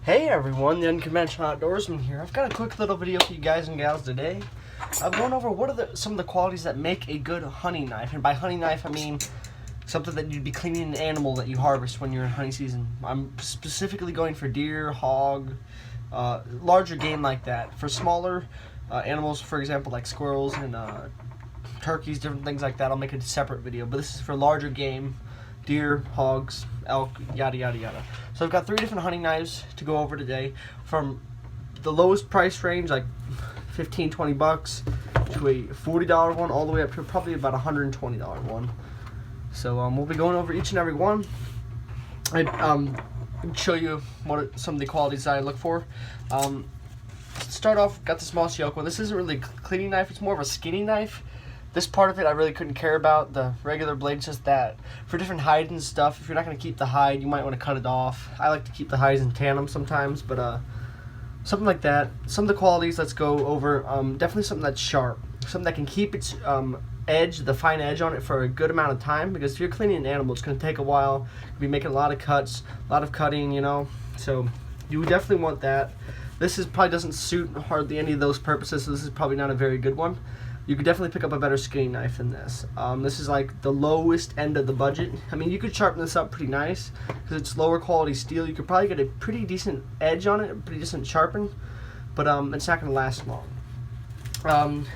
Hey everyone, the Unconventional Outdoorsman here. I've got a quick little video for you guys and gals today. I'm going over what are some of the qualities that make a good hunting knife. And by hunting knife, I mean something that you'd be cleaning an animal that you harvest when you're in hunting season. I'm specifically going for deer, hog, larger game like that. For smaller animals, for example, like squirrels and turkeys, different things like that, I'll make a separate video. But this is for larger game. Deer, hogs, elk, yada yada yada. So I've got 3 different hunting knives to go over today, from the lowest price range, like $15-20, to a $40 one, all the way up to probably about $120 one. So we'll be going over each and every one. I'd show you some of the qualities that I look for. Start off, got this Mossy Oak one. This isn't really a cleaning knife, it's more of a skinning knife. This part of it I really couldn't care about. The regular blade's just that. For different hides and stuff, if you're not going to keep the hide, you might want to cut it off. I like to keep the hides in tandem sometimes, but something like that. Some of the qualities, let's go over. Definitely something that's sharp. Something that can keep its edge, the fine edge on it, for a good amount of time. Because if you're cleaning an animal, it's going to take a while. You'll be making a lot of cuts, a lot of cutting, you know. So you definitely want that. This probably doesn't suit hardly any of those purposes, so this is probably not a very good one. You could definitely pick up a better skinning knife than this. This is like the lowest end of the budget. I mean, you could sharpen this up pretty nice because it's lower quality steel. You could probably get a pretty decent edge on it, pretty decent sharpen, but it's not going to last long.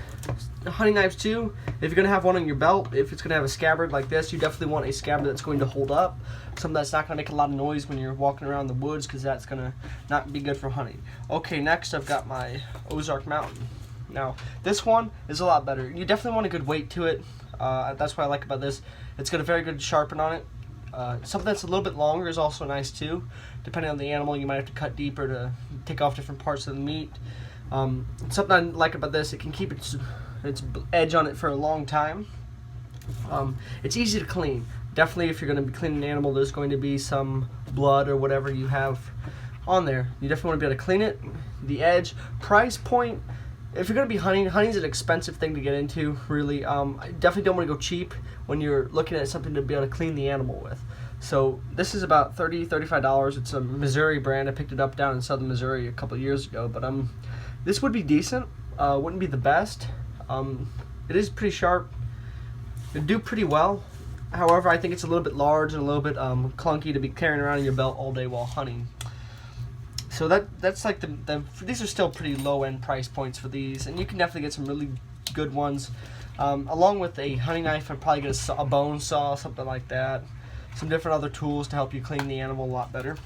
Hunting knives too, if you're going to have one on your belt, if it's going to have a scabbard like this, you definitely want a scabbard that's going to hold up. Something that's not going to make a lot of noise when you're walking around the woods, because that's going to not be good for hunting. Okay, next I've got my Ozark Mountain. Now, this one is a lot better. You definitely want a good weight to it. That's what I like about this. It's got a very good sharpen on it. Something that's a little bit longer is also nice too. Depending on the animal, you might have to cut deeper to take off different parts of the meat. Something I like about this, it can keep its edge on it for a long time. It's easy to clean. Definitely, if you're going to be cleaning an animal, there's going to be some blood or whatever you have on there. You definitely want to be able to clean it. The edge, price point. If you're going to be hunting's an expensive thing to get into, really. I definitely don't want to go cheap when you're looking at something to be able to clean the animal with. So this is about $30-35. It's a Missouri brand. I picked it up down in southern Missouri a couple of years ago. But this would be decent. Wouldn't be the best. It is pretty sharp. It'd do pretty well. However, I think it's a little bit large and a little bit clunky to be carrying around in your belt all day while hunting. So that's like these are still pretty low end price points for these, and you can definitely get some really good ones. Along with a hunting knife, I'd probably get a bone saw, something like that. Some different other tools to help you clean the animal a lot better.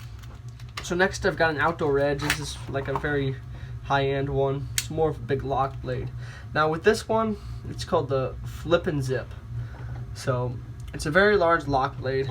So next I've got an Outdoor Edge. This is like a very high end one. It's more of a big lock blade. Now with this one, it's called the Flip and Zip. So it's a very large lock blade.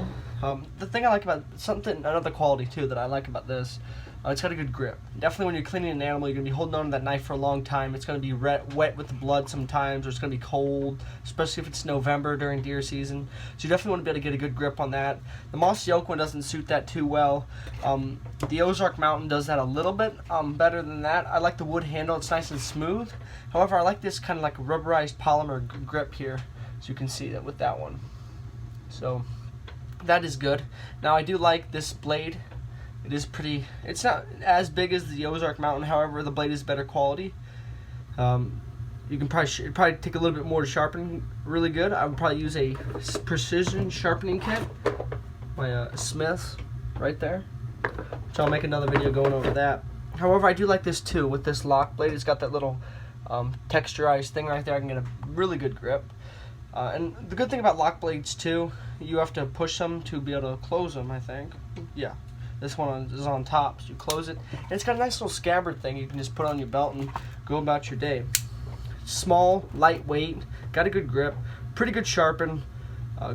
The thing I like about another quality too that I like about this, it's got a good grip. Definitely when you're cleaning an animal, you're going to be holding on to that knife for a long time. It's going to be wet with the blood sometimes, or it's going to be cold, especially if it's November during deer season. So you definitely want to be able to get a good grip on that. The Mossy Oak one doesn't suit that too well. The Ozark Mountain does that a little bit better than that. I like the wood handle. It's nice and smooth. However, I like this kind of like rubberized polymer grip here, so you can see that with that one. So that is good. Now I do like this blade. It is pretty, it's not as big as the Ozark Mountain, however the blade is better quality. You can probably take a little bit more to sharpen really good. I would probably use a precision sharpening kit, my Smith's right there, which I'll make another video going over that. However, I do like this too with this lock blade. It's got that little texturized thing right there. I can get a really good grip. And the good thing about lock blades too, you have to push them to be able to close them, I think. Yeah. This one is on top, so you close it. And it's got a nice little scabbard thing you can just put on your belt and go about your day. Small, lightweight, got a good grip, pretty good sharpen,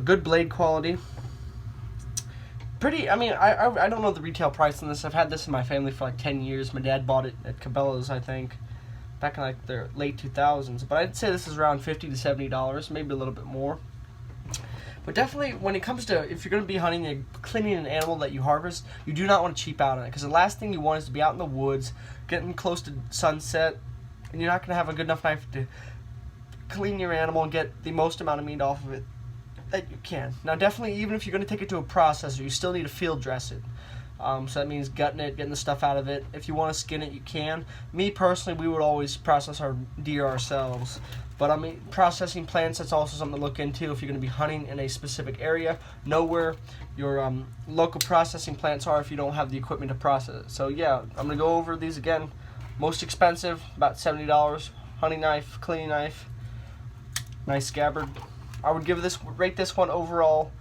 good blade quality. I mean, I don't know the retail price on this. I've had this in my family for like 10 years. My dad bought it at Cabela's, I think, back in like the late 2000s. But I'd say this is around $50 to $70, maybe a little bit more. But definitely, when it comes to, if you're going to be hunting and cleaning an animal that you harvest, you do not want to cheap out on it. Because the last thing you want is to be out in the woods, getting close to sunset, and you're not going to have a good enough knife to clean your animal and get the most amount of meat off of it that you can. Now definitely, even if you're going to take it to a processor, you still need to field dress it. So that means gutting it, getting the stuff out of it. If you want to skin it, you can. Me personally, we would always process our deer ourselves. But I mean, processing plants, that's also something to look into if you're going to be hunting in a specific area. Know where your local processing plants are if you don't have the equipment to process it. So yeah, I'm going to go over these again. Most expensive, about $70. Hunting knife, cleaning knife, nice scabbard. I would rate this one overall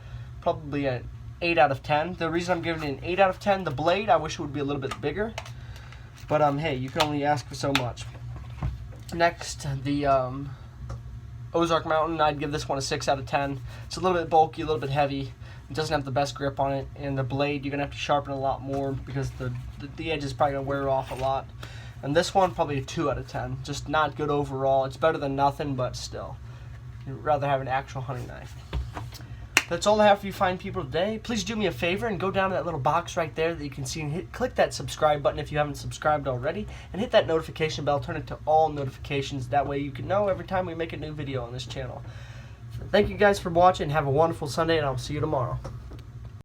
probably an 8 out of 10. The reason I'm giving it an 8 out of 10, the blade, I wish it would be a little bit bigger. But hey, you can only ask for so much. Next, the Ozark Mountain, I'd give this one a 6 out of 10. It's a little bit bulky, a little bit heavy. It doesn't have the best grip on it. And the blade, you're going to have to sharpen a lot more because the edge is probably going to wear off a lot. And this one, probably a 2 out of 10. Just not good overall. It's better than nothing, but still. You'd rather have an actual hunting knife. That's all I have for you fine people today. Please do me a favor and go down to that little box right there that you can see and click that subscribe button if you haven't subscribed already, and hit that notification bell. Turn it to all notifications. That way you can know every time we make a new video on this channel. Thank you guys for watching. Have a wonderful Sunday, and I'll see you tomorrow.